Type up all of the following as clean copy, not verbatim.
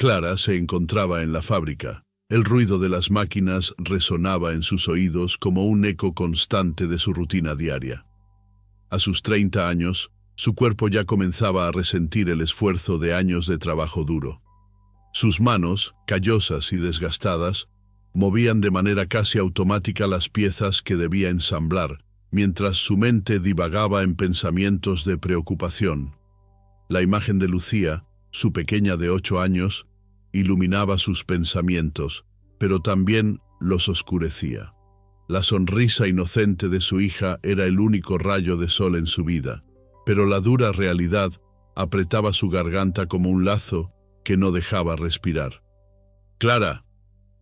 Clara se encontraba en la fábrica. El ruido de las máquinas resonaba en sus oídos como un eco constante de su rutina diaria. A sus 30 años, su cuerpo ya comenzaba a resentir el esfuerzo de años de trabajo duro. Sus manos, callosas y desgastadas, movían de manera casi automática las piezas que debía ensamblar, mientras su mente divagaba en pensamientos de preocupación. La imagen de Lucía, su pequeña de 8 años, iluminaba sus pensamientos, pero también los oscurecía. La sonrisa inocente de su hija era el único rayo de sol en su vida, pero la dura realidad apretaba su garganta como un lazo que no dejaba respirar. «Clara,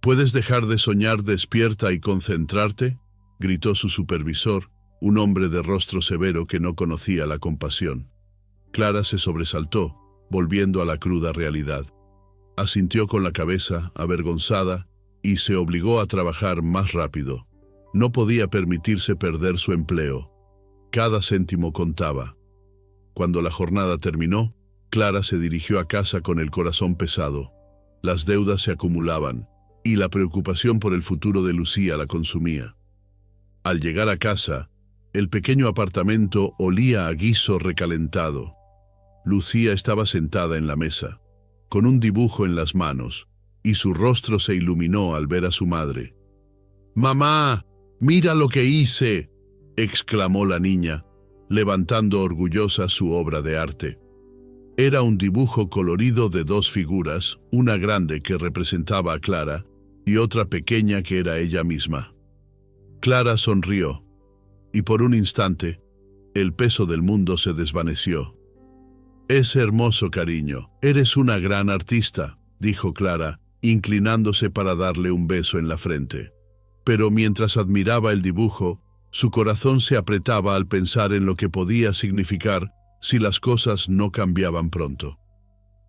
¿puedes dejar de soñar despierta y concentrarte?», gritó su supervisor, un hombre de rostro severo que no conocía la compasión. Clara se sobresaltó, volviendo a la cruda realidad. Asintió con la cabeza, avergonzada, y se obligó a trabajar más rápido. No podía permitirse perder su empleo. Cada céntimo contaba. Cuando la jornada terminó, Clara se dirigió a casa con el corazón pesado. Las deudas se acumulaban, y la preocupación por el futuro de Lucía la consumía. Al llegar a casa, el pequeño apartamento olía a guiso recalentado. Lucía estaba sentada en la mesa, con un dibujo en las manos, y su rostro se iluminó al ver a su madre. «¡Mamá! ¡Mira lo que hice!», exclamó la niña, levantando orgullosa su obra de arte. Era un dibujo colorido de 2 figuras, una grande que representaba a Clara y otra pequeña que era ella misma. Clara sonrió, y por un instante, el peso del mundo se desvaneció. «Es hermoso, cariño. Eres una gran artista», dijo Clara, inclinándose para darle un beso en la frente. Pero mientras admiraba el dibujo, su corazón se apretaba al pensar en lo que podía significar si las cosas no cambiaban pronto.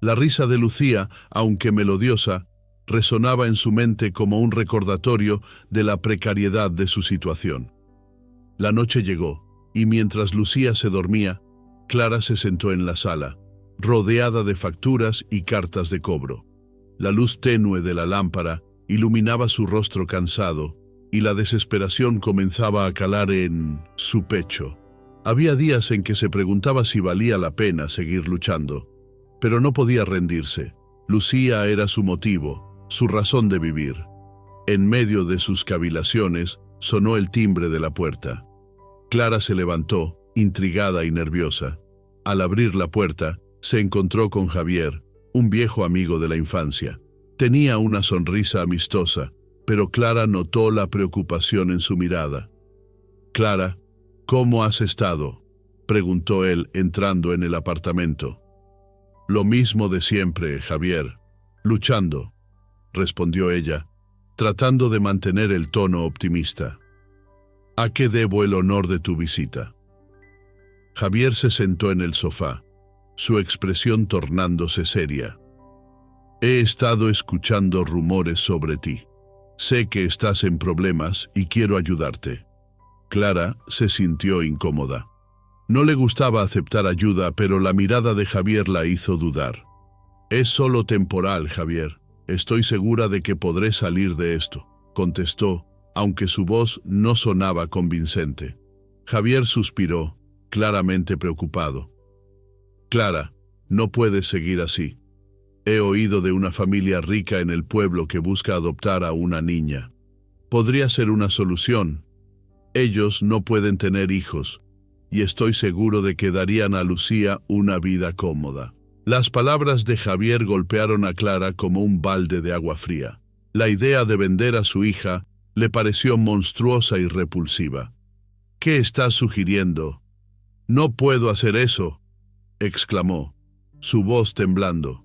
La risa de Lucía, aunque melodiosa, resonaba en su mente como un recordatorio de la precariedad de su situación. La noche llegó, y mientras Lucía se dormía, Clara se sentó en la sala, rodeada de facturas y cartas de cobro. La luz tenue de la lámpara iluminaba su rostro cansado, y la desesperación comenzaba a calar en su pecho. Había días en que se preguntaba si valía la pena seguir luchando, pero no podía rendirse. Lucía era su motivo, su razón de vivir. En medio de sus cavilaciones, sonó el timbre de la puerta. Clara se levantó, intrigada y nerviosa. Al abrir la puerta, se encontró con Javier, un viejo amigo de la infancia. Tenía una sonrisa amistosa, pero Clara notó la preocupación en su mirada. «Clara, ¿cómo has estado?», preguntó él entrando en el apartamento. «Lo mismo de siempre, Javier. Luchando», respondió ella, tratando de mantener el tono optimista. «¿A qué debo el honor de tu visita?». Javier se sentó en el sofá, su expresión tornándose seria. «He estado escuchando rumores sobre ti. Sé que estás en problemas y quiero ayudarte». Clara se sintió incómoda. No le gustaba aceptar ayuda, pero la mirada de Javier la hizo dudar. «Es solo temporal, Javier. Estoy segura de que podré salir de esto», contestó, aunque su voz no sonaba convincente. Javier suspiró, claramente preocupado. «Clara, no puedes seguir así. He oído de una familia rica en el pueblo que busca adoptar a una niña. Podría ser una solución. Ellos no pueden tener hijos, y estoy seguro de que darían a Lucía una vida cómoda». Las palabras de Javier golpearon a Clara como un balde de agua fría. La idea de vender a su hija le pareció monstruosa y repulsiva. «¿Qué estás sugiriendo?». «No puedo hacer eso», exclamó, su voz temblando.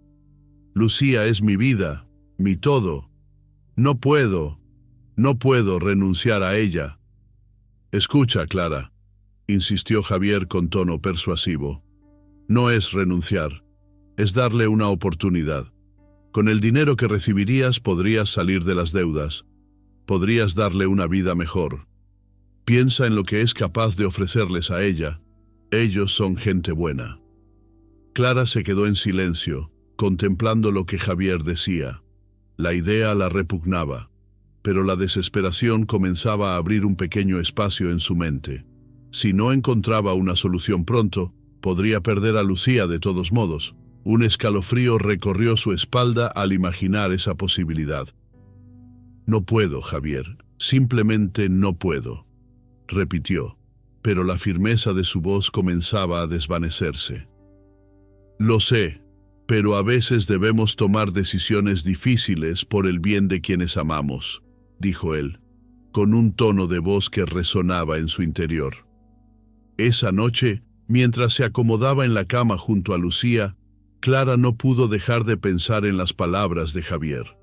«Lucía es mi vida, mi todo. No puedo renunciar a ella». «Escucha, Clara», insistió Javier con tono persuasivo. «No es renunciar, es darle una oportunidad. Con el dinero que recibirías podrías salir de las deudas, podrías darle una vida mejor. Piensa en lo que es capaz de ofrecerles a ella. Ellos son gente buena». Clara se quedó en silencio, contemplando lo que Javier decía. La idea la repugnaba, pero la desesperación comenzaba a abrir un pequeño espacio en su mente. Si no encontraba una solución pronto, podría perder a Lucía de todos modos. Un escalofrío recorrió su espalda al imaginar esa posibilidad. «No puedo, Javier, simplemente no puedo», repitió, pero la firmeza de su voz comenzaba a desvanecerse. «Lo sé, pero a veces debemos tomar decisiones difíciles por el bien de quienes amamos», dijo él, con un tono de voz que resonaba en su interior. Esa noche, mientras se acomodaba en la cama junto a Lucía, Clara no pudo dejar de pensar en las palabras de Javier.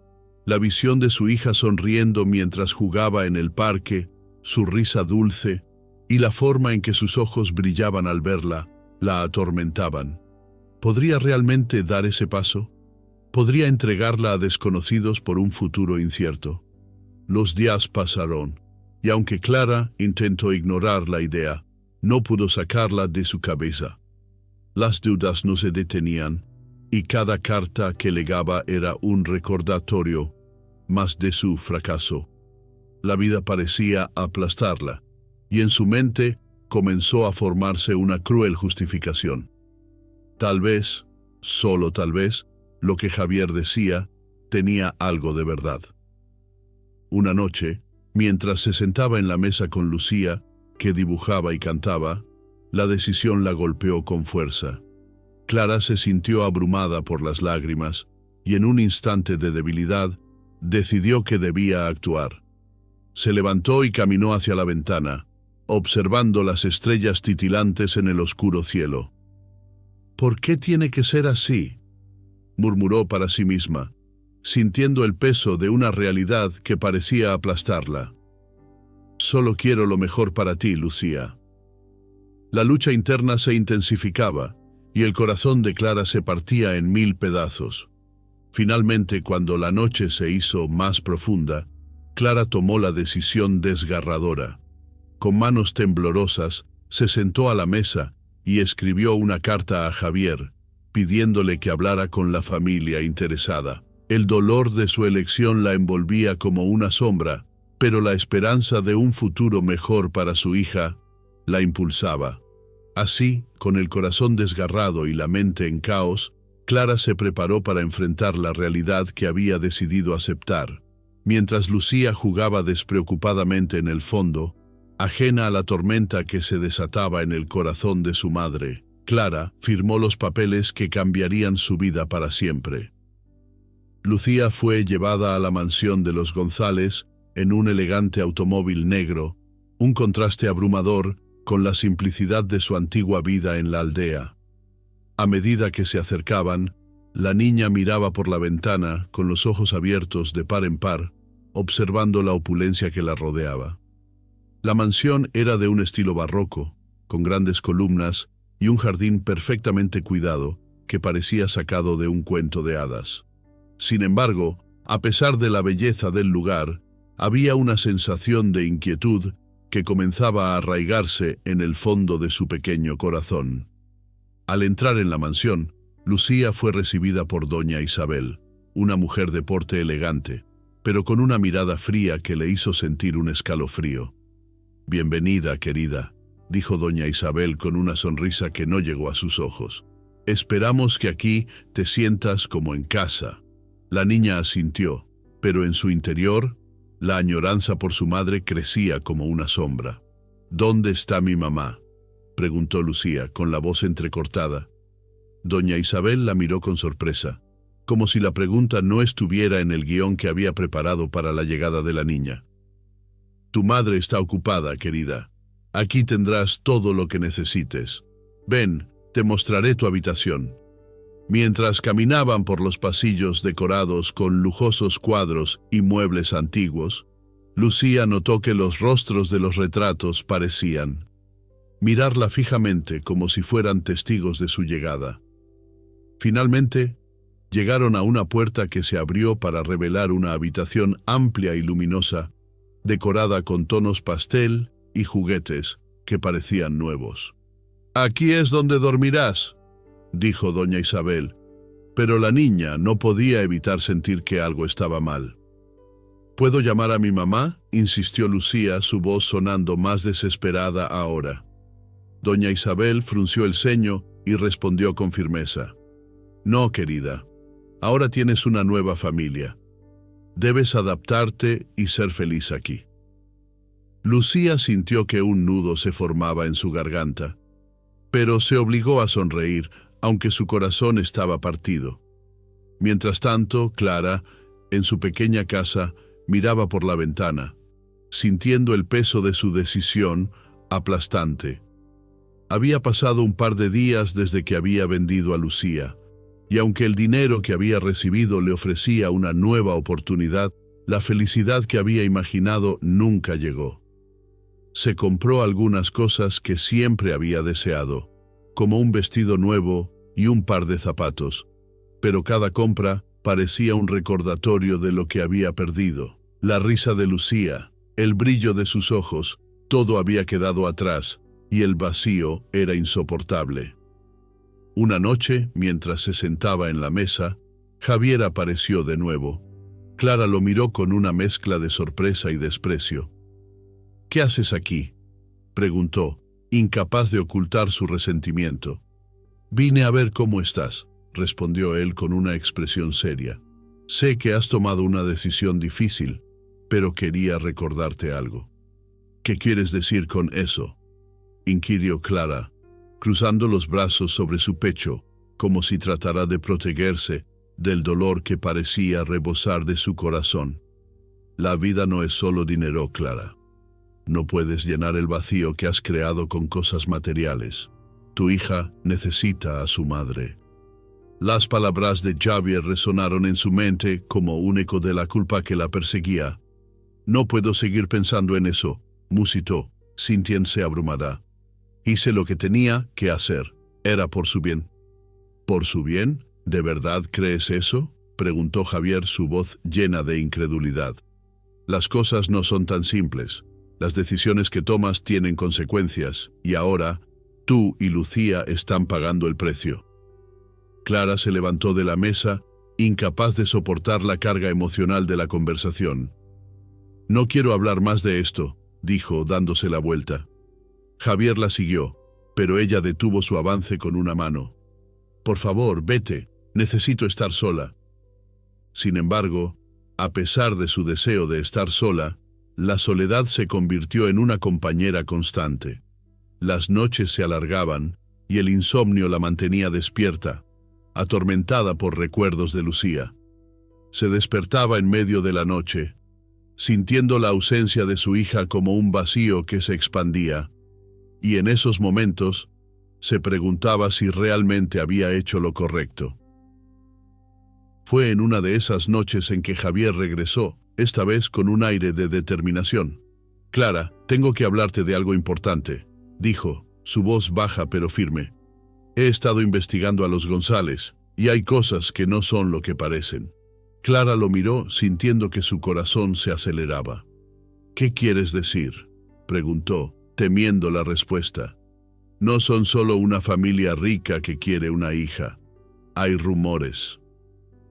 La visión de su hija sonriendo mientras jugaba en el parque, su risa dulce y la forma en que sus ojos brillaban al verla, la atormentaban. ¿Podría realmente dar ese paso? ¿Podría entregarla a desconocidos por un futuro incierto? Los días pasaron, y aunque Clara intentó ignorar la idea, no pudo sacarla de su cabeza. Las dudas no se detenían, y cada carta que legaba era un recordatorio más de su fracaso. La vida parecía aplastarla, y en su mente comenzó a formarse una cruel justificación. Tal vez, solo tal vez, lo que Javier decía tenía algo de verdad. Una noche, mientras se sentaba en la mesa con Lucía, que dibujaba y cantaba, la decisión la golpeó con fuerza. Clara se sintió abrumada por las lágrimas y en un instante de debilidad decidió que debía actuar. Se levantó y caminó hacia la ventana, observando las estrellas titilantes en el oscuro cielo. «¿Por qué tiene que ser así?», murmuró para sí misma, sintiendo el peso de una realidad que parecía aplastarla. «Solo quiero lo mejor para ti, Lucía». La lucha interna se intensificaba y el corazón de Clara se partía en 1000 pedazos. Finalmente, cuando la noche se hizo más profunda, Clara tomó la decisión desgarradora. Con manos temblorosas, se sentó a la mesa y escribió una carta a Javier, pidiéndole que hablara con la familia interesada. El dolor de su elección la envolvía como una sombra, pero la esperanza de un futuro mejor para su hija la impulsaba. Así, con el corazón desgarrado y la mente en caos, Clara se preparó para enfrentar la realidad que había decidido aceptar. Mientras Lucía jugaba despreocupadamente en el fondo, ajena a la tormenta que se desataba en el corazón de su madre, Clara firmó los papeles que cambiarían su vida para siempre. Lucía fue llevada a la mansión de los González en un elegante automóvil negro, un contraste abrumador con la simplicidad de su antigua vida en la aldea. A medida que se acercaban, la niña miraba por la ventana con los ojos abiertos de par en par, observando la opulencia que la rodeaba. La mansión era de un estilo barroco, con grandes columnas y un jardín perfectamente cuidado que parecía sacado de un cuento de hadas. Sin embargo, a pesar de la belleza del lugar, había una sensación de inquietud que comenzaba a arraigarse en el fondo de su pequeño corazón. Al entrar en la mansión, Lucía fue recibida por doña Isabel, una mujer de porte elegante, pero con una mirada fría que le hizo sentir un escalofrío. «Bienvenida, querida», dijo doña Isabel con una sonrisa que no llegó a sus ojos. «Esperamos que aquí te sientas como en casa». La niña asintió, pero en su interior, la añoranza por su madre crecía como una sombra. «¿Dónde está mi mamá?», preguntó Lucía, con la voz entrecortada. Doña Isabel la miró con sorpresa, como si la pregunta no estuviera en el guión que había preparado para la llegada de la niña. «Tu madre está ocupada, querida. Aquí tendrás todo lo que necesites. Ven, te mostraré tu habitación». Mientras caminaban por los pasillos decorados con lujosos cuadros y muebles antiguos, Lucía notó que los rostros de los retratos parecían mirarla fijamente como si fueran testigos de su llegada. Finalmente, llegaron a una puerta que se abrió para revelar una habitación amplia y luminosa, decorada con tonos pastel y juguetes que parecían nuevos. «Aquí es donde dormirás», dijo doña Isabel, Pero la niña no podía evitar sentir que algo estaba mal. ¿Puedo llamar a mi mamá?, insistió Lucía, su voz sonando más desesperada ahora. Doña Isabel frunció el ceño y respondió con firmeza. No, querida. Ahora tienes una nueva familia. Debes adaptarte y ser feliz aquí. Lucía sintió que un nudo se formaba en su garganta, pero se obligó a sonreír, aunque su corazón estaba partido. Mientras tanto, Clara, en su pequeña casa, miraba por la ventana, sintiendo el peso de su decisión aplastante. Había pasado un par de días desde que había vendido a Lucía, y aunque el dinero que había recibido le ofrecía una nueva oportunidad, la felicidad que había imaginado nunca llegó. Se compró algunas cosas que siempre había deseado, como un vestido nuevo y un par de zapatos, pero cada compra parecía un recordatorio de lo que había perdido. La risa de Lucía, el brillo de sus ojos, todo había quedado atrás, y el vacío era insoportable. Una noche, mientras se sentaba en la mesa, Javier apareció de nuevo. Clara lo miró con una mezcla de sorpresa y desprecio. «¿Qué haces aquí?», preguntó, incapaz de ocultar su resentimiento. «Vine a ver cómo estás», respondió él con una expresión seria. «Sé que has tomado una decisión difícil, pero quería recordarte algo». «¿Qué quieres decir con eso?», inquirió Clara, cruzando los brazos sobre su pecho, como si tratara de protegerse del dolor que parecía rebosar de su corazón. «La vida no es solo dinero, Clara. No puedes llenar el vacío que has creado con cosas materiales. Tu hija necesita a su madre». Las palabras de Javier resonaron en su mente como un eco de la culpa que la perseguía. «No puedo seguir pensando en eso», musitó, sintiéndose abrumada. «Hice lo que tenía que hacer. Era por su bien». «¿Por su bien? ¿De verdad crees eso?», preguntó Javier, su voz llena de incredulidad. «Las cosas no son tan simples. Las decisiones que tomas tienen consecuencias, y ahora, tú y Lucía están pagando el precio». Clara se levantó de la mesa, incapaz de soportar la carga emocional de la conversación. «No quiero hablar más de esto», dijo, dándose la vuelta. Javier la siguió, pero ella detuvo su avance con una mano. «Por favor, vete. Necesito estar sola». Sin embargo, a pesar de su deseo de estar sola, la soledad se convirtió en una compañera constante. Las noches se alargaban y el insomnio la mantenía despierta, atormentada por recuerdos de Lucía. Se despertaba en medio de la noche, sintiendo la ausencia de su hija como un vacío que se expandía, y en esos momentos se preguntaba si realmente había hecho lo correcto. Fue en una de esas noches en que Javier regresó, esta vez con un aire de determinación. «Clara, tengo que hablarte de algo importante», dijo, su voz baja pero firme. «He estado investigando a los González, y hay cosas que no son lo que parecen». Clara lo miró, sintiendo que su corazón se aceleraba. «¿Qué quieres decir?», preguntó, temiendo la respuesta. «No son solo una familia rica que quiere una hija. Hay rumores.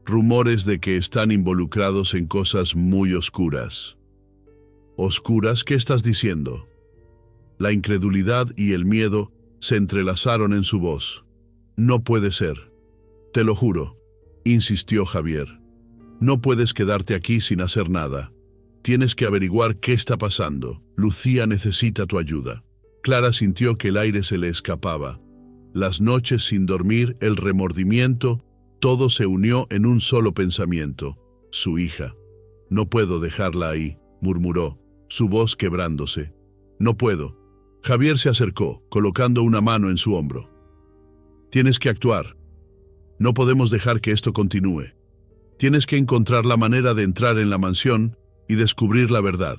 Rumores de que están involucrados en cosas muy oscuras». «¿Oscuras? ¿Qué estás diciendo?». La incredulidad y el miedo se entrelazaron en su voz. «No puede ser. Te lo juro», insistió Javier. «No puedes quedarte aquí sin hacer nada. Tienes que averiguar qué está pasando. Lucía necesita tu ayuda». Clara sintió que el aire se le escapaba. Las noches sin dormir, el remordimiento, todo se unió en un solo pensamiento: su hija. «No puedo dejarla ahí», murmuró, su voz quebrándose. «No puedo». Javier se acercó, colocando una mano en su hombro. «Tienes que actuar. No podemos dejar que esto continúe. Tienes que encontrar la manera de entrar en la mansión y descubrir la verdad».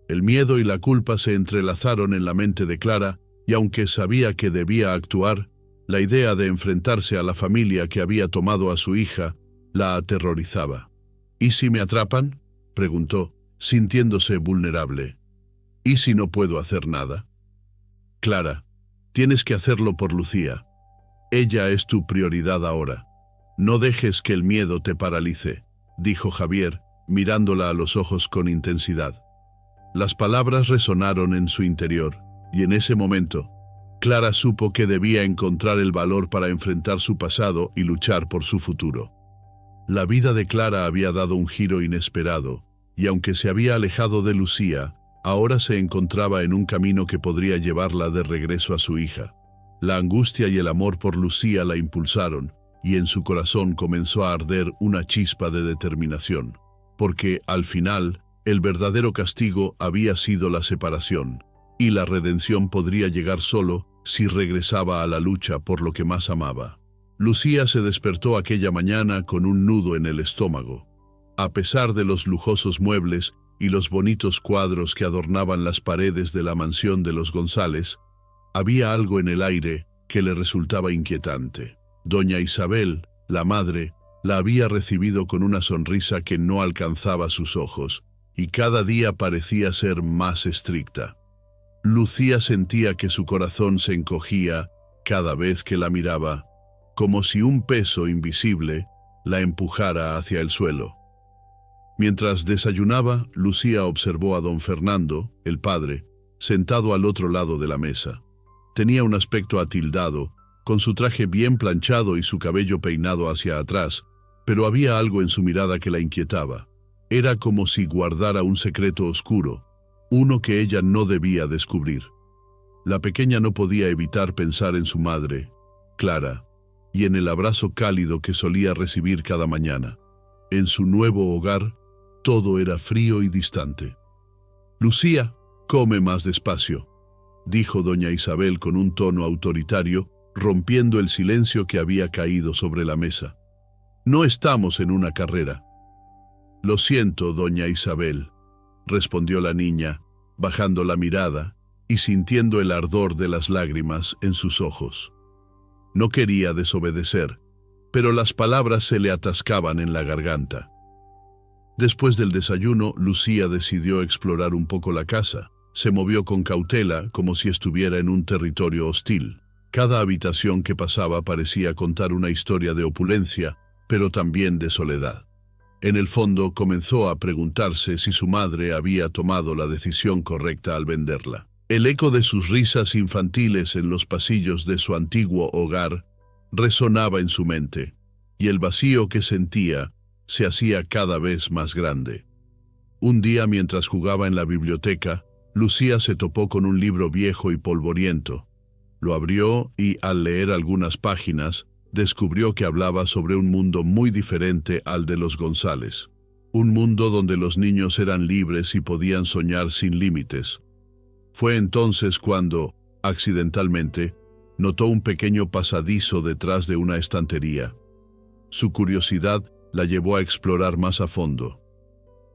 El miedo y la culpa se entrelazaron en la mente de Clara, y aunque sabía que debía actuar, la idea de enfrentarse a la familia que había tomado a su hija la aterrorizaba. «¿Y si me atrapan?», preguntó, sintiéndose vulnerable. «¿Y si no puedo hacer nada?». «Clara, tienes que hacerlo por Lucía. Ella es tu prioridad ahora». No dejes que el miedo te paralice, dijo Javier, mirándola a los ojos con intensidad. Las palabras resonaron en su interior, y en ese momento, Clara supo que debía encontrar el valor para enfrentar su pasado y luchar por su futuro. La vida de Clara había dado un giro inesperado, y aunque se había alejado de Lucía, ahora se encontraba en un camino que podría llevarla de regreso a su hija. La angustia y el amor por Lucía la impulsaron, y en su corazón comenzó a arder una chispa de determinación, porque, al final, el verdadero castigo había sido la separación, y la redención podría llegar solo si regresaba a la lucha por lo que más amaba. Lucía se despertó aquella mañana con un nudo en el estómago. A pesar de los lujosos muebles y los bonitos cuadros que adornaban las paredes de la mansión de los González, había algo en el aire que le resultaba inquietante. Doña Isabel, la madre, la había recibido con una sonrisa que no alcanzaba sus ojos, y cada día parecía ser más estricta. Lucía sentía que su corazón se encogía cada vez que la miraba, como si un peso invisible la empujara hacia el suelo. Mientras desayunaba, Lucía observó a don Fernando, el padre, sentado al otro lado de la mesa. Tenía un aspecto atildado, con su traje bien planchado y su cabello peinado hacia atrás, pero había algo en su mirada que la inquietaba. Era como si guardara un secreto oscuro, uno que ella no debía descubrir. La pequeña no podía evitar pensar en su madre, Clara, y en el abrazo cálido que solía recibir cada mañana. En su nuevo hogar, todo era frío y distante. «Lucía, come más despacio», dijo doña Isabel con un tono autoritario, rompiendo el silencio que había caído sobre la mesa. «No estamos en una carrera». «Lo siento, doña Isabel», respondió la niña, bajando la mirada y sintiendo el ardor de las lágrimas en sus ojos. No quería desobedecer, pero las palabras se le atascaban en la garganta. Después del desayuno, Lucía decidió explorar un poco la casa. Se movió con cautela, como si estuviera en un territorio hostil. Cada habitación que pasaba parecía contar una historia de opulencia, pero también de soledad. En el fondo, comenzó a preguntarse si su madre había tomado la decisión correcta al venderla. El eco de sus risas infantiles en los pasillos de su antiguo hogar resonaba en su mente, y el vacío que sentía se hacía cada vez más grande. Un día, mientras jugaba en la biblioteca, Lucía se topó con un libro viejo y polvoriento. Lo abrió y, al leer algunas páginas, descubrió que hablaba sobre un mundo muy diferente al de los González. Un mundo donde los niños eran libres y podían soñar sin límites. Fue entonces cuando, accidentalmente, notó un pequeño pasadizo detrás de una estantería. Su curiosidad la llevó a explorar más a fondo.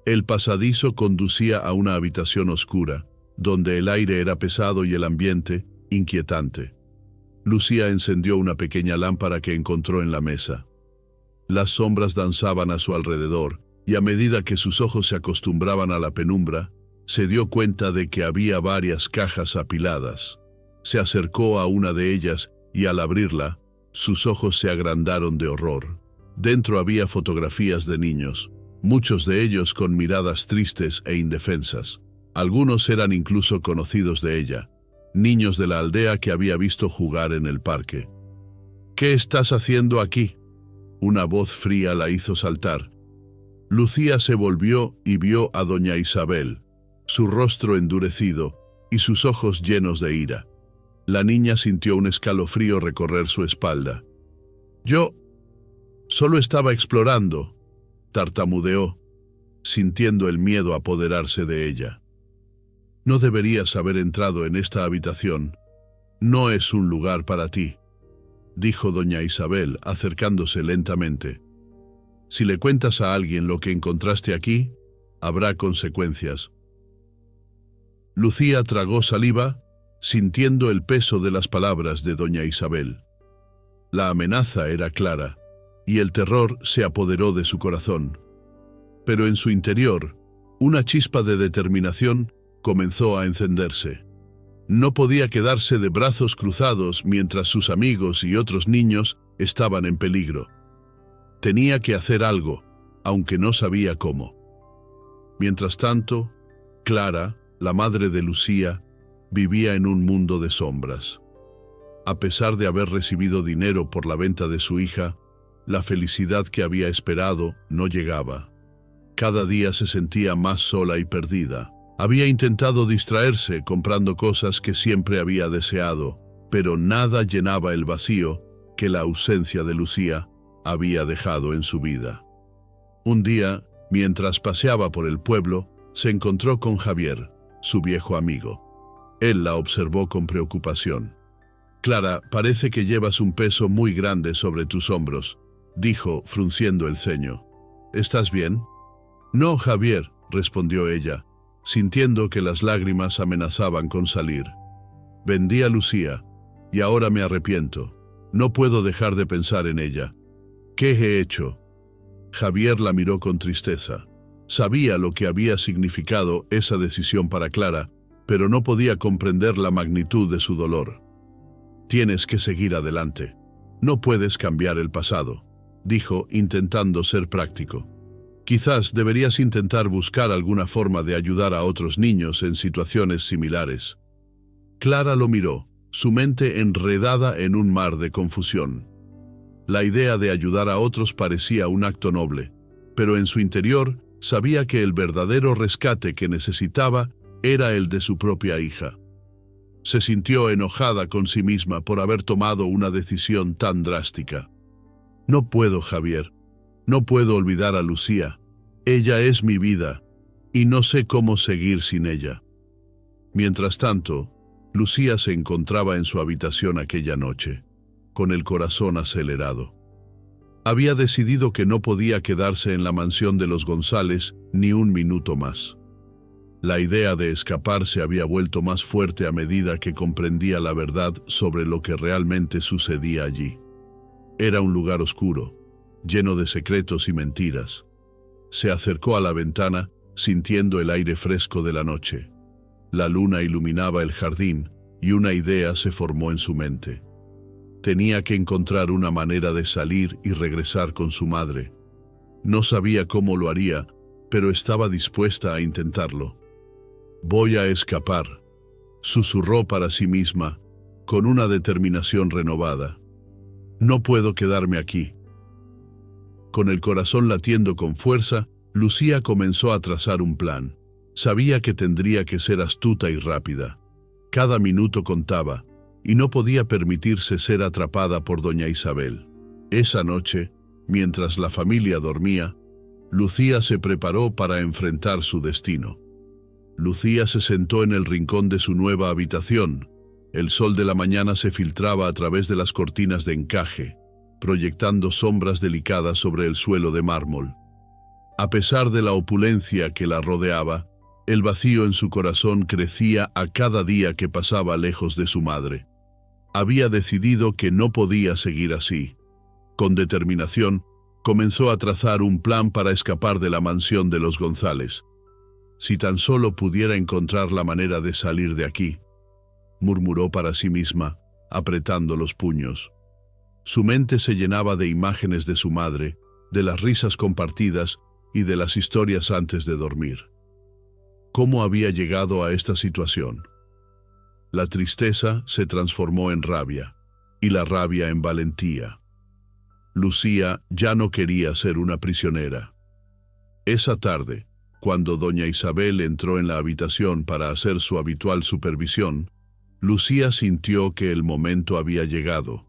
El pasadizo conducía a una habitación oscura, donde el aire era pesado y el ambiente inquietante. Lucía encendió una pequeña lámpara que encontró en la mesa. Las sombras danzaban a su alrededor, y a medida que sus ojos se acostumbraban a la penumbra, se dio cuenta de que había varias cajas apiladas. Se acercó a una de ellas y, al abrirla, sus ojos se agrandaron de horror. Dentro había fotografías de niños, muchos de ellos con miradas tristes e indefensas. Algunos eran incluso conocidos de ella, niños de la aldea que había visto jugar en el parque. «¿Qué estás haciendo aquí?», una voz fría la hizo saltar. Lucía se volvió y vio a doña Isabel, su rostro endurecido y sus ojos llenos de ira. La niña sintió un escalofrío recorrer su espalda. «Yo solo estaba explorando», tartamudeó, sintiendo el miedo apoderarse de ella. «No deberías haber entrado en esta habitación. No es un lugar para ti», dijo doña Isabel, acercándose lentamente. «Si le cuentas a alguien lo que encontraste aquí, habrá consecuencias». Lucía tragó saliva, sintiendo el peso de las palabras de doña Isabel. La amenaza era clara, y el terror se apoderó de su corazón. Pero en su interior, una chispa de determinación comenzó a encenderse. No podía quedarse de brazos cruzados mientras sus amigos y otros niños estaban en peligro. Tenía que hacer algo, aunque no sabía cómo. Mientras tanto, Clara, la madre de Lucía, vivía en un mundo de sombras. A pesar de haber recibido dinero por la venta de su hija, la felicidad que había esperado no llegaba. Cada día se sentía más sola y perdida. Había intentado distraerse comprando cosas que siempre había deseado, pero nada llenaba el vacío que la ausencia de Lucía había dejado en su vida. Un día, mientras paseaba por el pueblo, se encontró con Javier, su viejo amigo. Él la observó con preocupación. «Clara, parece que llevas un peso muy grande sobre tus hombros», dijo, frunciendo el ceño. «¿Estás bien?» «No, Javier», respondió ella, sintiendo que las lágrimas amenazaban con salir. «Vendí a Lucía, y ahora me arrepiento. No puedo dejar de pensar en ella. ¿Qué he hecho?» Javier la miró con tristeza. Sabía lo que había significado esa decisión para Clara, pero no podía comprender la magnitud de su dolor. «Tienes que seguir adelante. No puedes cambiar el pasado», dijo, intentando ser práctico. «Quizás deberías intentar buscar alguna forma de ayudar a otros niños en situaciones similares». Clara lo miró, su mente enredada en un mar de confusión. La idea de ayudar a otros parecía un acto noble, pero en su interior sabía que el verdadero rescate que necesitaba era el de su propia hija. Se sintió enojada con sí misma por haber tomado una decisión tan drástica. «No puedo, Javier. No puedo olvidar a Lucía. Ella es mi vida, y no sé cómo seguir sin ella». Mientras tanto, Lucía se encontraba en su habitación aquella noche, con el corazón acelerado. Había decidido que no podía quedarse en la mansión de los González ni un minuto más. La idea de escapar se había vuelto más fuerte a medida que comprendía la verdad sobre lo que realmente sucedía allí. Era un lugar oscuro, lleno de secretos y mentiras. Se acercó a la ventana, sintiendo el aire fresco de la noche. La luna iluminaba el jardín y una idea se formó en su mente. Tenía que encontrar una manera de salir y regresar con su madre. No sabía cómo lo haría, pero estaba dispuesta a intentarlo. «Voy a escapar», susurró para sí misma, con una determinación renovada. «No puedo quedarme aquí». Con el corazón latiendo con fuerza, Lucía comenzó a trazar un plan. Sabía que tendría que ser astuta y rápida. Cada minuto contaba, y no podía permitirse ser atrapada por doña Isabel. Esa noche, mientras la familia dormía, Lucía se preparó para enfrentar su destino. Lucía se sentó en el rincón de su nueva habitación. El sol de la mañana se filtraba a través de las cortinas de encaje, proyectando sombras delicadas sobre el suelo de mármol. A pesar de la opulencia que la rodeaba, el vacío en su corazón crecía a cada día que pasaba lejos de su madre. Había decidido que no podía seguir así. Con determinación, comenzó a trazar un plan para escapar de la mansión de los González. «Si tan solo pudiera encontrar la manera de salir de aquí», murmuró para sí misma, apretando los puños. Su mente se llenaba de imágenes de su madre, de las risas compartidas y de las historias antes de dormir. ¿Cómo había llegado a esta situación? La tristeza se transformó en rabia, y la rabia en valentía. Lucía ya no quería ser una prisionera. Esa tarde, cuando doña Isabel entró en la habitación para hacer su habitual supervisión, Lucía sintió que el momento había llegado.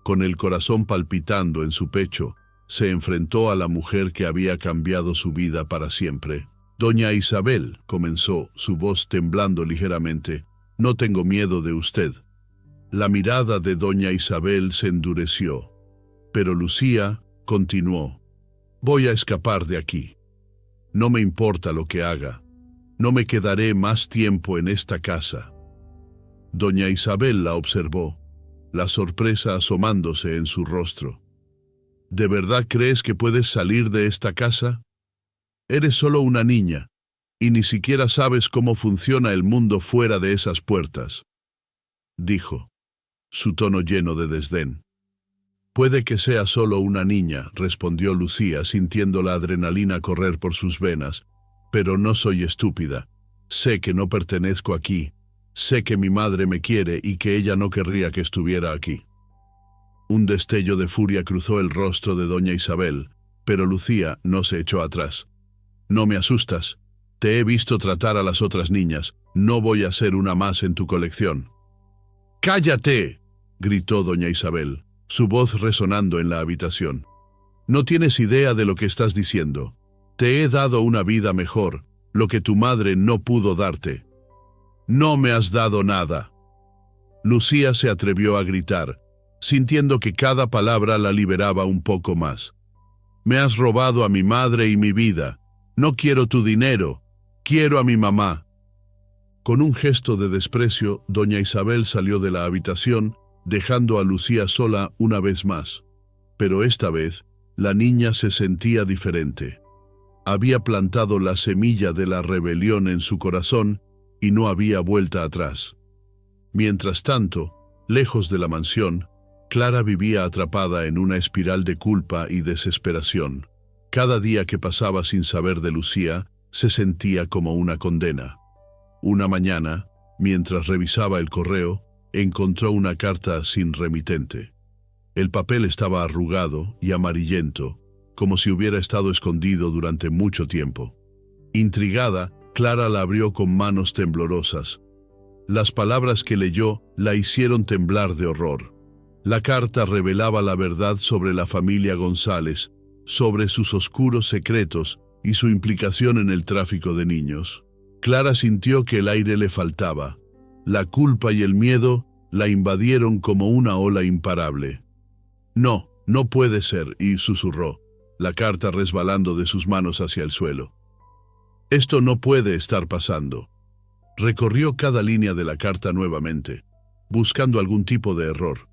Con el corazón palpitando en su pecho, se enfrentó a la mujer que había cambiado su vida para siempre. «Doña Isabel», comenzó, su voz temblando ligeramente, «no tengo miedo de usted». La mirada de doña Isabel se endureció, pero Lucía continuó. «Voy a escapar de aquí. No me importa lo que haga. No me quedaré más tiempo en esta casa». Doña Isabel la observó, la sorpresa asomándose en su rostro. «¿De verdad crees que puedes salir de esta casa? Eres solo una niña, y ni siquiera sabes cómo funciona el mundo fuera de esas puertas», dijo, su tono lleno de desdén. Puede que sea solo una niña, respondió Lucía, sintiendo la adrenalina correr por sus venas, pero no soy estúpida. Sé que no pertenezco aquí. Sé que mi madre me quiere y que ella no querría que estuviera aquí. Un destello de furia cruzó el rostro de doña Isabel, pero Lucía no se echó atrás. No me asustas. Te he visto tratar a las otras niñas. No voy a ser una más en tu colección. ¡Cállate!, gritó doña Isabel, su voz resonando en la habitación. No tienes idea de lo que estás diciendo. Te he dado una vida mejor, lo que tu madre no pudo darte. No me has dado nada. Lucía se atrevió a gritar, sintiendo que cada palabra la liberaba un poco más. Me has robado a mi madre y mi vida. No quiero tu dinero. Quiero a mi mamá. Con un gesto de desprecio, doña Isabel salió de la habitación, dejando a Lucía sola una vez más. Pero esta vez, la niña se sentía diferente. Había plantado la semilla de la rebelión en su corazón y no había vuelta atrás. Mientras tanto, lejos de la mansión, Clara vivía atrapada en una espiral de culpa y desesperación. Cada día que pasaba sin saber de Lucía, se sentía como una condena. Una mañana, mientras revisaba el correo, encontró una carta sin remitente. El papel estaba arrugado y amarillento, como si hubiera estado escondido durante mucho tiempo. Intrigada, Clara la abrió con manos temblorosas. Las palabras que leyó la hicieron temblar de horror. La carta revelaba la verdad sobre la familia González, sobre sus oscuros secretos y su implicación en el tráfico de niños. Clara sintió que el aire le faltaba. La culpa y el miedo la invadieron como una ola imparable. No, no puede ser, y susurró, la carta resbalando de sus manos hacia el suelo. Esto no puede estar pasando. Recorrió cada línea de la carta nuevamente, buscando algún tipo de error,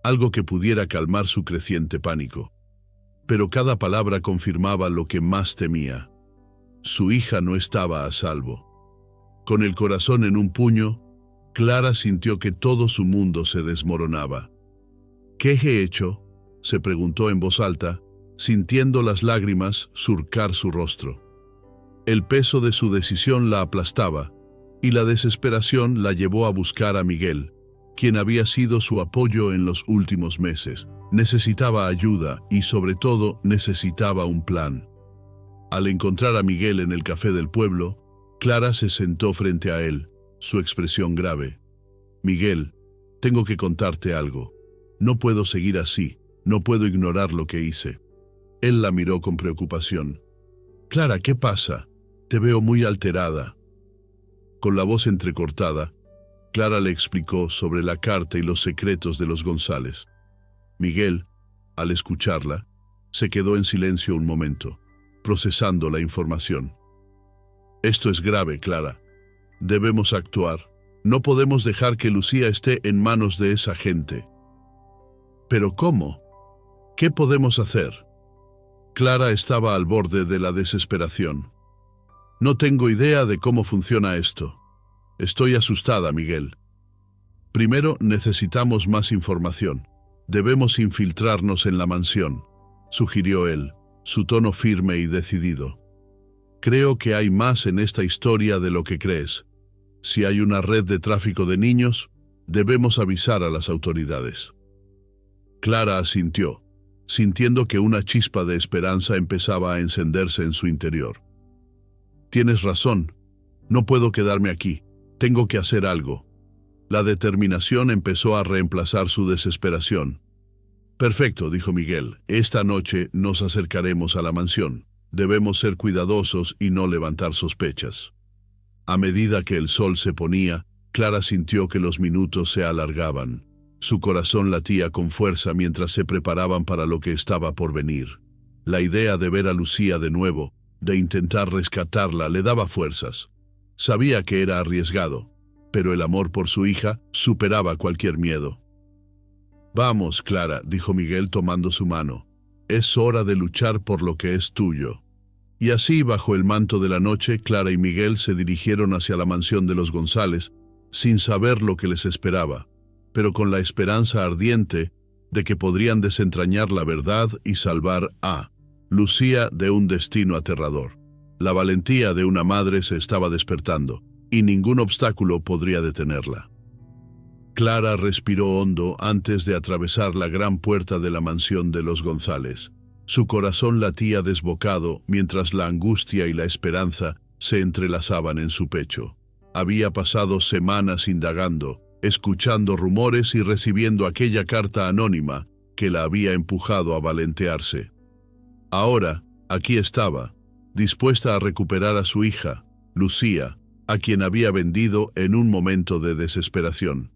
algo que pudiera calmar su creciente pánico. Pero cada palabra confirmaba lo que más temía. Su hija no estaba a salvo. Con el corazón en un puño, Clara sintió que todo su mundo se desmoronaba. ¿Qué he hecho?, se preguntó en voz alta, sintiendo las lágrimas surcar su rostro. El peso de su decisión la aplastaba, y la desesperación la llevó a buscar a Miguel, quien había sido su apoyo en los últimos meses. Necesitaba ayuda y, sobre todo, necesitaba un plan. Al encontrar a Miguel en el café del pueblo, Clara se sentó frente a él, su expresión grave. Miguel, tengo que contarte algo. No puedo seguir así, no puedo ignorar lo que hice. Él la miró con preocupación. Clara, ¿qué pasa? Te veo muy alterada. Con la voz entrecortada, Clara le explicó sobre la carta y los secretos de los González. Miguel, al escucharla, se quedó en silencio un momento, procesando la información. Esto es grave, Clara. Debemos actuar. No podemos dejar que Lucía esté en manos de esa gente. ¿Pero cómo? ¿Qué podemos hacer? Clara estaba al borde de la desesperación. No tengo idea de cómo funciona esto. Estoy asustada, Miguel. Primero necesitamos más información. Debemos infiltrarnos en la mansión, sugirió él, su tono firme y decidido. Creo que hay más en esta historia de lo que crees. Si hay una red de tráfico de niños, debemos avisar a las autoridades. Clara asintió, sintiendo que una chispa de esperanza empezaba a encenderse en su interior. Tienes razón. No puedo quedarme aquí. Tengo que hacer algo. La determinación empezó a reemplazar su desesperación. Perfecto, dijo Miguel. Esta noche nos acercaremos a la mansión. Debemos ser cuidadosos y no levantar sospechas. A medida que el sol se ponía, Clara sintió que los minutos se alargaban. Su corazón latía con fuerza mientras se preparaban para lo que estaba por venir. La idea de ver a Lucía de nuevo, de intentar rescatarla, le daba fuerzas. Sabía que era arriesgado, pero el amor por su hija superaba cualquier miedo. Vamos, Clara, dijo Miguel tomando su mano. Es hora de luchar por lo que es tuyo. Y así, bajo el manto de la noche, Clara y Miguel se dirigieron hacia la mansión de los González, sin saber lo que les esperaba, pero con la esperanza ardiente de que podrían desentrañar la verdad y salvar a Lucía de un destino aterrador. La valentía de una madre se estaba despertando, y ningún obstáculo podría detenerla. Clara respiró hondo antes de atravesar la gran puerta de la mansión de los González. Su corazón latía desbocado mientras la angustia y la esperanza se entrelazaban en su pecho. Había pasado semanas indagando, escuchando rumores y recibiendo aquella carta anónima que la había empujado a valentearse. Ahora, aquí estaba, dispuesta a recuperar a su hija, Lucía, a quien había vendido en un momento de desesperación.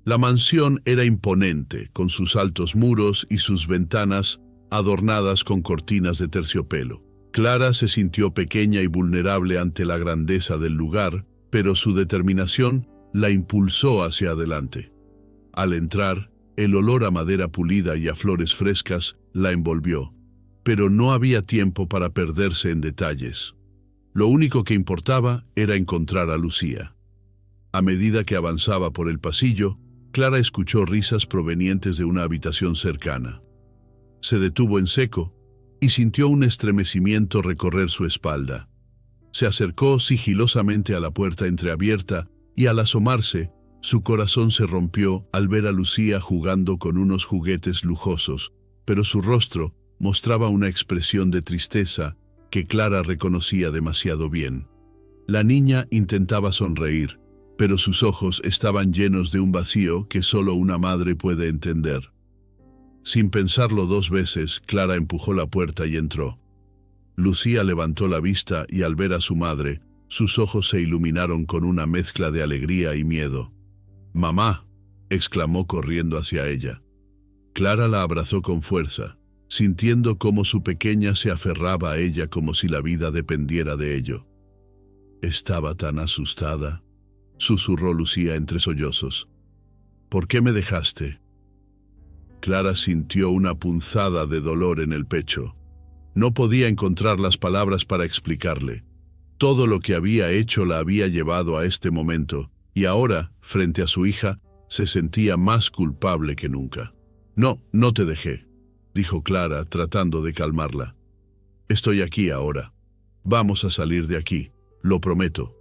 La mansión era imponente, con sus altos muros y sus ventanas adornadas con cortinas de terciopelo. Clara se sintió pequeña y vulnerable ante la grandeza del lugar, pero su determinación la impulsó hacia adelante. Al entrar, el olor a madera pulida y a flores frescas la envolvió, pero no había tiempo para perderse en detalles. Lo único que importaba era encontrar a Lucía. A medida que avanzaba por el pasillo, Clara escuchó risas provenientes de una habitación cercana. Se detuvo en seco y sintió un estremecimiento recorrer su espalda. Se acercó sigilosamente a la puerta entreabierta y al asomarse, su corazón se rompió al ver a Lucía jugando con unos juguetes lujosos, pero su rostro mostraba una expresión de tristeza que Clara reconocía demasiado bien. La niña intentaba sonreír, pero sus ojos estaban llenos de un vacío que solo una madre puede entender. Sin pensarlo dos veces, Clara empujó la puerta y entró. Lucía levantó la vista y al ver a su madre, sus ojos se iluminaron con una mezcla de alegría y miedo. «¡Mamá!», exclamó corriendo hacia ella. Clara la abrazó con fuerza, sintiendo cómo su pequeña se aferraba a ella como si la vida dependiera de ello. «Estaba tan asustada», susurró Lucía entre sollozos. «¿Por qué me dejaste?». Clara sintió una punzada de dolor en el pecho. No podía encontrar las palabras para explicarle. Todo lo que había hecho la había llevado a este momento, y ahora, frente a su hija, se sentía más culpable que nunca. «No, no te dejé», dijo Clara, tratando de calmarla. «Estoy aquí ahora. Vamos a salir de aquí, lo prometo».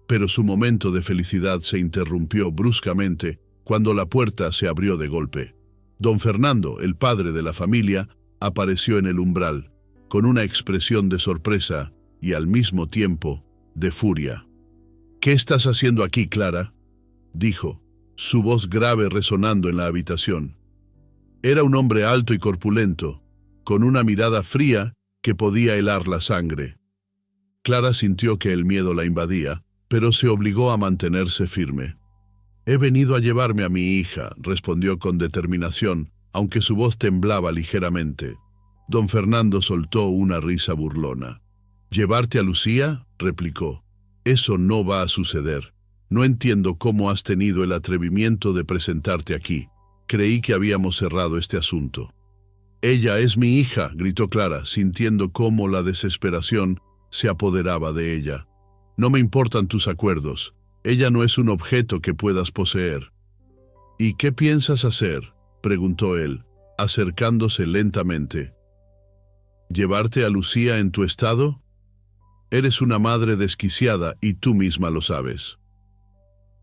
Pero su momento de felicidad se interrumpió bruscamente cuando la puerta se abrió de golpe. Don Fernando, el padre de la familia, apareció en el umbral, con una expresión de sorpresa y al mismo tiempo de furia. «¿Qué estás haciendo aquí, Clara?», dijo, su voz grave resonando en la habitación. Era un hombre alto y corpulento, con una mirada fría que podía helar la sangre. Clara sintió que el miedo la invadía, pero se obligó a mantenerse firme. «He venido a llevarme a mi hija», respondió con determinación, aunque su voz temblaba ligeramente. Don Fernando soltó una risa burlona. «¿Llevarte a Lucía?», replicó. «Eso no va a suceder. No entiendo cómo has tenido el atrevimiento de presentarte aquí. Creí que habíamos cerrado este asunto». «Ella es mi hija», gritó Clara, sintiendo cómo la desesperación se apoderaba de ella. «No me importan tus acuerdos. Ella no es un objeto que puedas poseer». «¿Y qué piensas hacer?», preguntó él, acercándose lentamente. «¿Llevarte a Lucía en tu estado? Eres una madre desquiciada y tú misma lo sabes».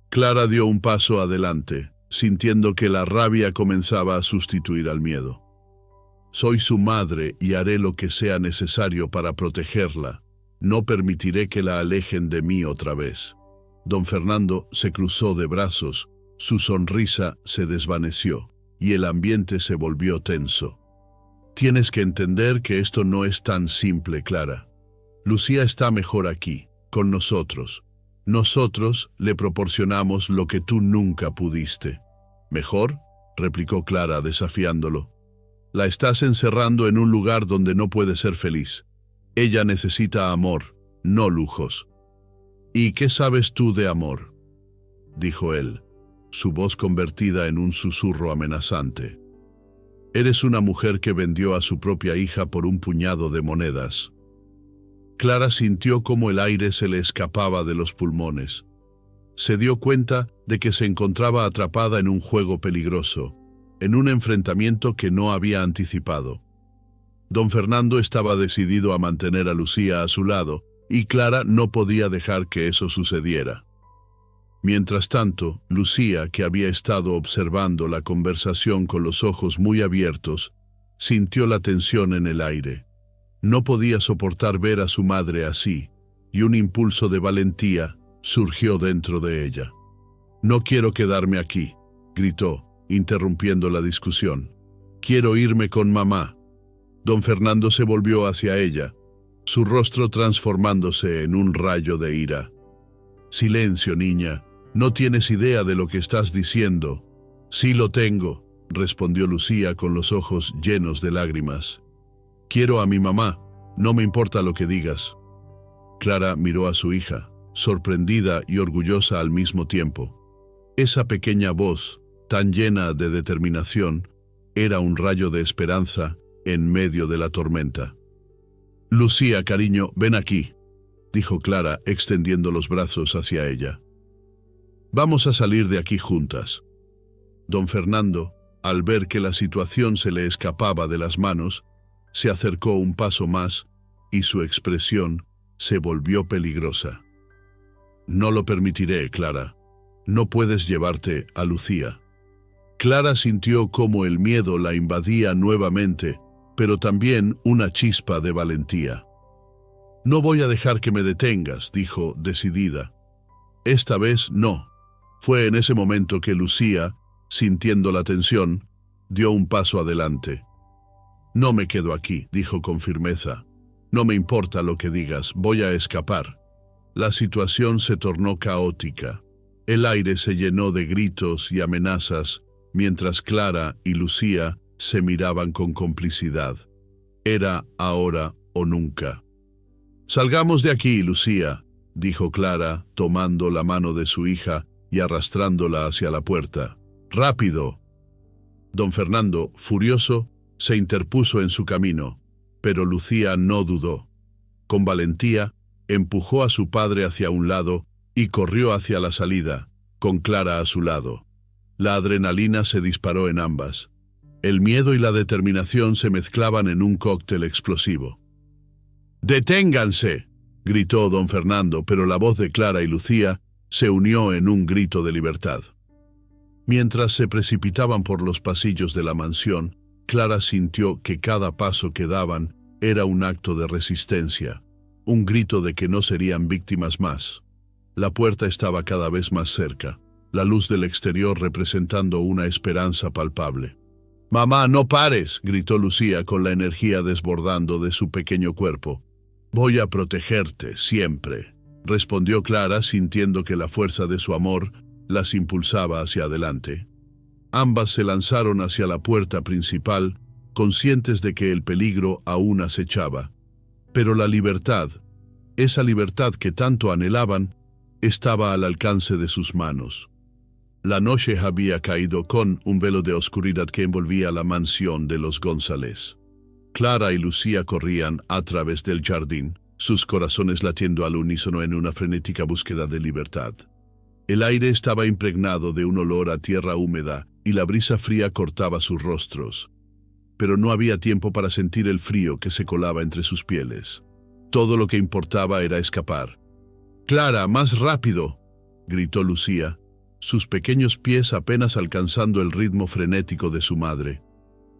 Clara dio un paso adelante, sintiendo que la rabia comenzaba a sustituir al miedo. «Soy su madre y haré lo que sea necesario para protegerla. No permitiré que la alejen de mí otra vez». Don Fernando se cruzó de brazos, su sonrisa se desvaneció y el ambiente se volvió tenso. «Tienes que entender que esto no es tan simple, Clara. Lucía está mejor aquí, con nosotros. Nosotros le proporcionamos lo que tú nunca pudiste». «¿Mejor?», replicó Clara desafiándolo. «La estás encerrando en un lugar donde no puede ser feliz. Ella necesita amor, no lujos». «¿Y qué sabes tú de amor?», dijo él, su voz convertida en un susurro amenazante. «Eres una mujer que vendió a su propia hija por un puñado de monedas». Clara sintió cómo el aire se le escapaba de los pulmones. Se dio cuenta de que se encontraba atrapada en un juego peligroso. en un enfrentamiento que no había anticipado. Don Fernando estaba decidido a mantener a Lucía a su lado, y Clara no podía dejar que eso sucediera. Mientras tanto, Lucía, que había estado observando la conversación con los ojos muy abiertos, sintió la tensión en el aire. No podía soportar ver a su madre así, y un impulso de valentía surgió dentro de ella. «No quiero quedarme aquí», gritó, interrumpiendo la discusión. «Quiero irme con mamá». Don Fernando se volvió hacia ella, su rostro transformándose en un rayo de ira. «Silencio, niña. No tienes idea de lo que estás diciendo». «Sí lo tengo», respondió Lucía con los ojos llenos de lágrimas. «Quiero a mi mamá. No me importa lo que digas». Clara miró a su hija, sorprendida y orgullosa al mismo tiempo. Esa pequeña voz, tan llena de determinación, era un rayo de esperanza en medio de la tormenta. «Lucía, cariño, ven aquí», dijo Clara, extendiendo los brazos hacia ella. «Vamos a salir de aquí juntas». Don Fernando, al ver que la situación se le escapaba de las manos, se acercó un paso más y su expresión se volvió peligrosa. «No lo permitiré, Clara. No puedes llevarte a Lucía». Clara sintió cómo el miedo la invadía nuevamente, pero también una chispa de valentía. «No voy a dejar que me detengas», dijo, decidida. «Esta vez no». Fue en ese momento que Lucía, sintiendo la tensión, dio un paso adelante. «No me quedo aquí», dijo con firmeza. «No me importa lo que digas, voy a escapar». La situación se tornó caótica. El aire se llenó de gritos y amenazas, mientras Clara y Lucía se miraban con complicidad. Era ahora o nunca. «Salgamos de aquí, Lucía», dijo Clara, tomando la mano de su hija y arrastrándola hacia la puerta. «¡Rápido!». Don Fernando, furioso, se interpuso en su camino, pero Lucía no dudó. Con valentía, empujó a su padre hacia un lado y corrió hacia la salida, con Clara a su lado. La adrenalina se disparó en ambas. El miedo y la determinación se mezclaban en un cóctel explosivo. «¡Deténganse!», gritó don Fernando, pero la voz de Clara y Lucía se unió en un grito de libertad. Mientras se precipitaban por los pasillos de la mansión, Clara sintió que cada paso que daban era un acto de resistencia, un grito de que no serían víctimas más. La puerta estaba cada vez más cerca, la luz del exterior representando una esperanza palpable. «¡Mamá, no pares!», gritó Lucía con la energía desbordando de su pequeño cuerpo. «Voy a protegerte siempre», respondió Clara, sintiendo que la fuerza de su amor las impulsaba hacia adelante. Ambas se lanzaron hacia la puerta principal, conscientes de que el peligro aún acechaba. Pero la libertad, esa libertad que tanto anhelaban, estaba al alcance de sus manos. La noche había caído con un velo de oscuridad que envolvía la mansión de los González. Clara y Lucía corrían a través del jardín, sus corazones latiendo al unísono en una frenética búsqueda de libertad. El aire estaba impregnado de un olor a tierra húmeda y la brisa fría cortaba sus rostros. Pero no había tiempo para sentir el frío que se colaba entre sus pieles. Todo lo que importaba era escapar. «¡Clara, más rápido!», gritó Lucía, sus pequeños pies apenas alcanzando el ritmo frenético de su madre.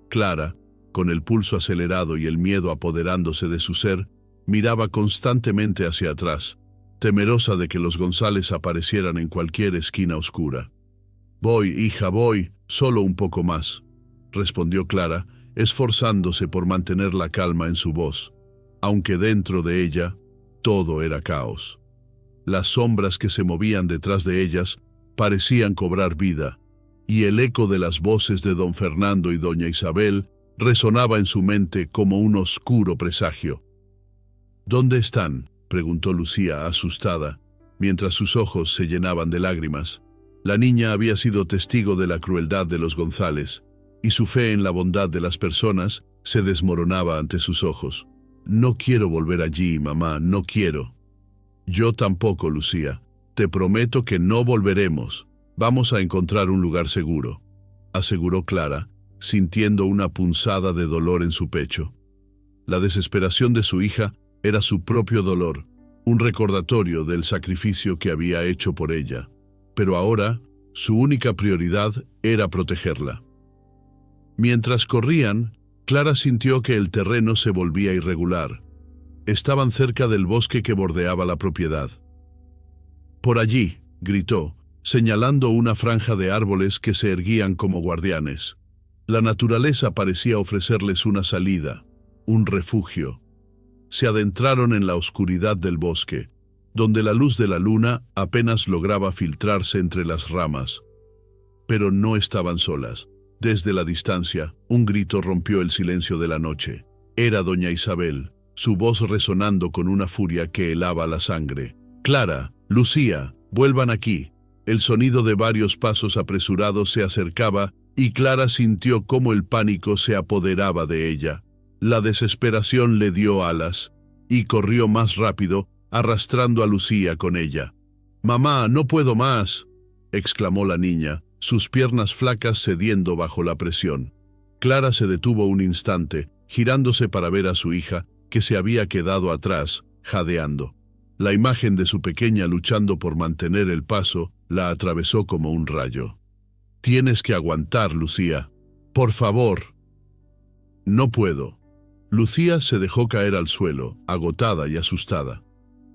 Clara, con el pulso acelerado y el miedo apoderándose de su ser, miraba constantemente hacia atrás, temerosa de que los González aparecieran en cualquier esquina oscura. «Voy, hija, voy, solo un poco más», respondió Clara, esforzándose por mantener la calma en su voz, aunque dentro de ella todo era caos. Las sombras que se movían detrás de ellas parecían cobrar vida, y el eco de las voces de don Fernando y doña Isabel resonaba en su mente como un oscuro presagio. «¿Dónde están?», preguntó Lucía asustada, mientras sus ojos se llenaban de lágrimas. La niña había sido testigo de la crueldad de los González, y su fe en la bondad de las personas se desmoronaba ante sus ojos. «No quiero volver allí, mamá, no quiero». «Yo tampoco, Lucía. Te prometo que no volveremos. Vamos a encontrar un lugar seguro», aseguró Clara, sintiendo una punzada de dolor en su pecho. La desesperación de su hija era su propio dolor, un recordatorio del sacrificio que había hecho por ella. Pero ahora, su única prioridad era protegerla. Mientras corrían, Clara sintió que el terreno se volvía irregular. Estaban cerca del bosque que bordeaba la propiedad. «Por allí», gritó, señalando una franja de árboles que se erguían como guardianes. La naturaleza parecía ofrecerles una salida, un refugio. Se adentraron en la oscuridad del bosque, donde la luz de la luna apenas lograba filtrarse entre las ramas. Pero no estaban solas. Desde la distancia, un grito rompió el silencio de la noche. Era doña Isabel, su voz resonando con una furia que helaba la sangre. «Clara, Lucía, vuelvan aquí». El sonido de varios pasos apresurados se acercaba y Clara sintió cómo el pánico se apoderaba de ella. La desesperación le dio alas y corrió más rápido, arrastrando a Lucía con ella. «Mamá, no puedo más», exclamó la niña, sus piernas flacas cediendo bajo la presión. Clara se detuvo un instante, girándose para ver a su hija, que se había quedado atrás, jadeando. La imagen de su pequeña luchando por mantener el paso la atravesó como un rayo. «Tienes que aguantar, Lucía. Por favor». «No puedo». Lucía se dejó caer al suelo, agotada y asustada.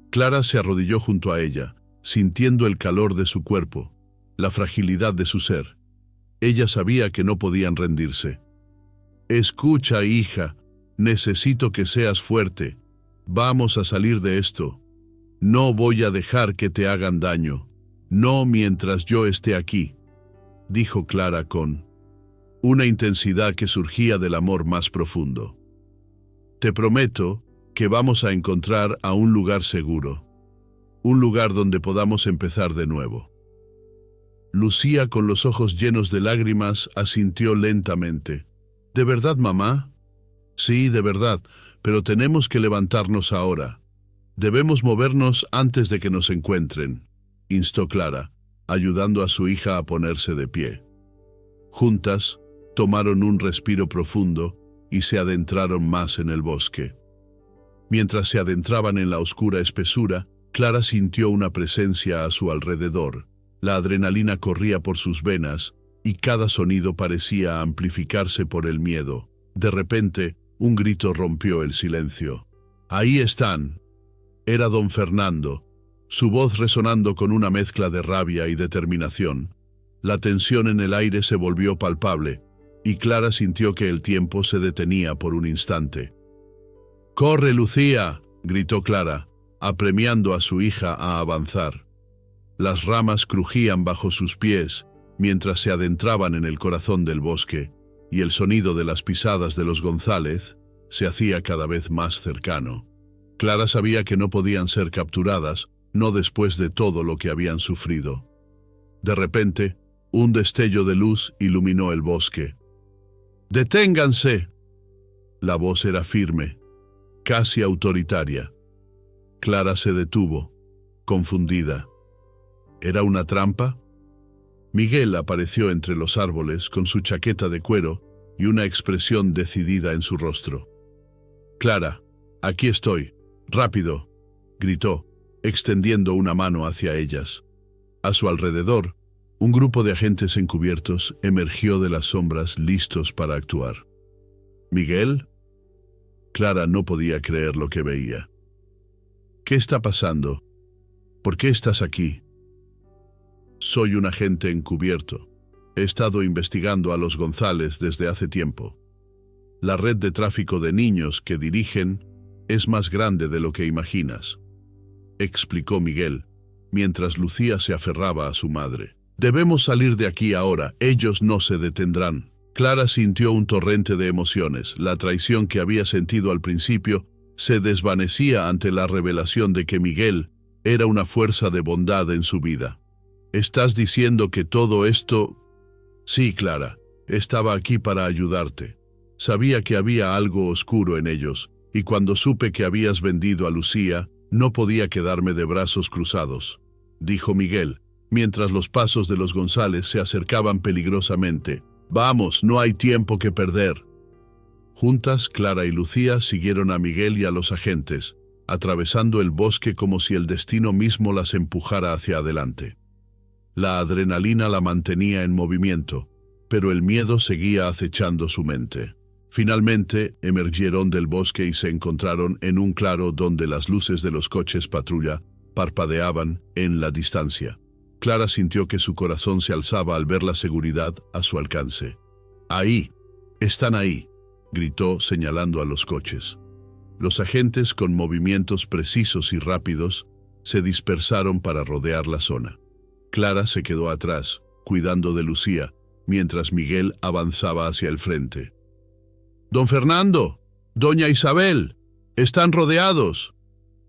Clara se arrodilló junto a ella, sintiendo el calor de su cuerpo, la fragilidad de su ser. Ella sabía que no podían rendirse. «Escucha, hija, necesito que seas fuerte. Vamos a salir de esto. No voy a dejar que te hagan daño. No mientras yo esté aquí», dijo Clara con una intensidad que surgía del amor más profundo. «Te prometo que vamos a encontrar a un lugar seguro, un lugar donde podamos empezar de nuevo». Lucía, con los ojos llenos de lágrimas, asintió lentamente. «¿De verdad, mamá?» «Sí, de verdad, pero tenemos que levantarnos ahora. Debemos movernos antes de que nos encuentren», instó Clara, ayudando a su hija a ponerse de pie. Juntas, tomaron un respiro profundo y se adentraron más en el bosque. Mientras se adentraban en la oscura espesura, Clara sintió una presencia a su alrededor. La adrenalina corría por sus venas y cada sonido parecía amplificarse por el miedo. De repente, un grito rompió el silencio. «Ahí están». Era don Fernando, su voz resonando con una mezcla de rabia y determinación. La tensión en el aire se volvió palpable, y Clara sintió que el tiempo se detenía por un instante. «¡Corre, Lucía!», gritó Clara, apremiando a su hija a avanzar. Las ramas crujían bajo sus pies mientras se adentraban en el corazón del bosque, y el sonido de las pisadas de los González se hacía cada vez más cercano. Clara sabía que no podían ser capturadas, no después de todo lo que habían sufrido. De repente, un destello de luz iluminó el bosque. «¡Deténganse!». La voz era firme, casi autoritaria. Clara se detuvo, confundida. ¿Era una trampa? Miguel apareció entre los árboles con su chaqueta de cuero y una expresión decidida en su rostro. «Clara, aquí estoy. Rápido», gritó, extendiendo una mano hacia ellas. A su alrededor, un grupo de agentes encubiertos emergió de las sombras listos para actuar. «¿Miguel?». Clara no podía creer lo que veía. «¿Qué está pasando? ¿Por qué estás aquí?». «Soy un agente encubierto. He estado investigando a los González desde hace tiempo. La red de tráfico de niños que dirigen es más grande de lo que imaginas», explicó Miguel, mientras Lucía se aferraba a su madre. «Debemos salir de aquí ahora, ellos no se detendrán». Clara sintió un torrente de emociones. La traición que había sentido al principio se desvanecía ante la revelación de que Miguel era una fuerza de bondad en su vida. «¿Estás diciendo que todo esto...?» «Sí, Clara, estaba aquí para ayudarte. Sabía que había algo oscuro en ellos, y cuando supe que habías vendido a Lucía, no podía quedarme de brazos cruzados», dijo Miguel, mientras los pasos de los González se acercaban peligrosamente, Vamos, no hay tiempo que perder. Juntas, Clara y Lucía siguieron a Miguel y a los agentes, atravesando el bosque como si el destino mismo las empujara hacia adelante. La adrenalina la mantenía en movimiento, pero el miedo seguía acechando su mente. Finalmente, emergieron del bosque y se encontraron en un claro donde las luces de los coches patrulla parpadeaban en la distancia. Clara sintió que su corazón se alzaba al ver la seguridad a su alcance. «Ahí, están ahí», gritó señalando a los coches. Los agentes, con movimientos precisos y rápidos, se dispersaron para rodear la zona. Clara se quedó atrás, cuidando de Lucía, mientras Miguel avanzaba hacia el frente. «Don Fernando, doña Isabel, están rodeados»,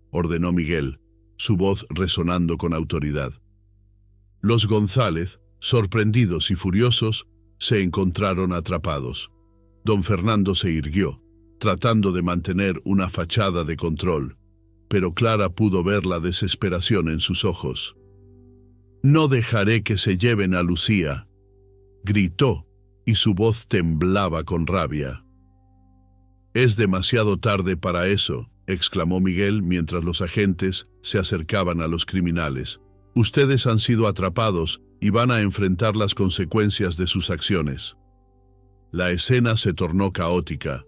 ordenó Miguel, su voz resonando con autoridad. Los González, sorprendidos y furiosos, se encontraron atrapados. Don Fernando se irguió, tratando de mantener una fachada de control, pero Clara pudo ver la desesperación en sus ojos. «No dejaré que se lleven a Lucía», gritó, y su voz temblaba con rabia. «Es demasiado tarde para eso», exclamó Miguel mientras los agentes se acercaban a los criminales. «Ustedes han sido atrapados y van a enfrentar las consecuencias de sus acciones». La escena se tornó caótica,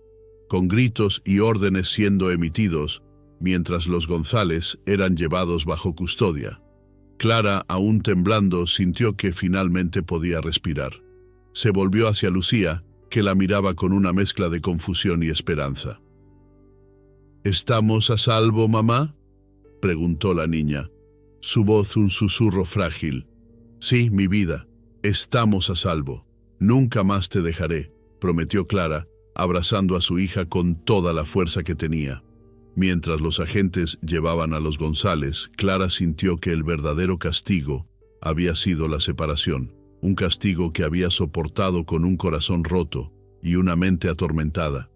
con gritos y órdenes siendo emitidos, mientras los González eran llevados bajo custodia. Clara, aún temblando, sintió que finalmente podía respirar. Se volvió hacia Lucía, que la miraba con una mezcla de confusión y esperanza. «¿Estamos a salvo, mamá?», preguntó la niña, su voz un susurro frágil. «Sí, mi vida, estamos a salvo. Nunca más te dejaré», prometió Clara, abrazando a su hija con toda la fuerza que tenía. Mientras los agentes llevaban a los González, Clara sintió que el verdadero castigo había sido la separación, un castigo que había soportado con un corazón roto y una mente atormentada.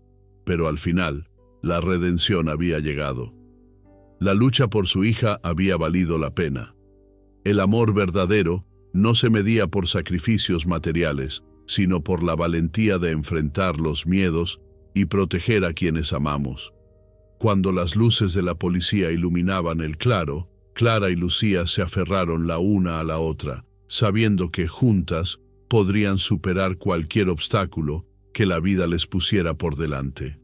Pero al final, la redención había llegado. La lucha por su hija había valido la pena. El amor verdadero no se medía por sacrificios materiales, sino por la valentía de enfrentar los miedos y proteger a quienes amamos. Cuando las luces de la policía iluminaban el claro, Clara y Lucía se aferraron la una a la otra, sabiendo que juntas podrían superar cualquier obstáculo que la vida les pusiera por delante.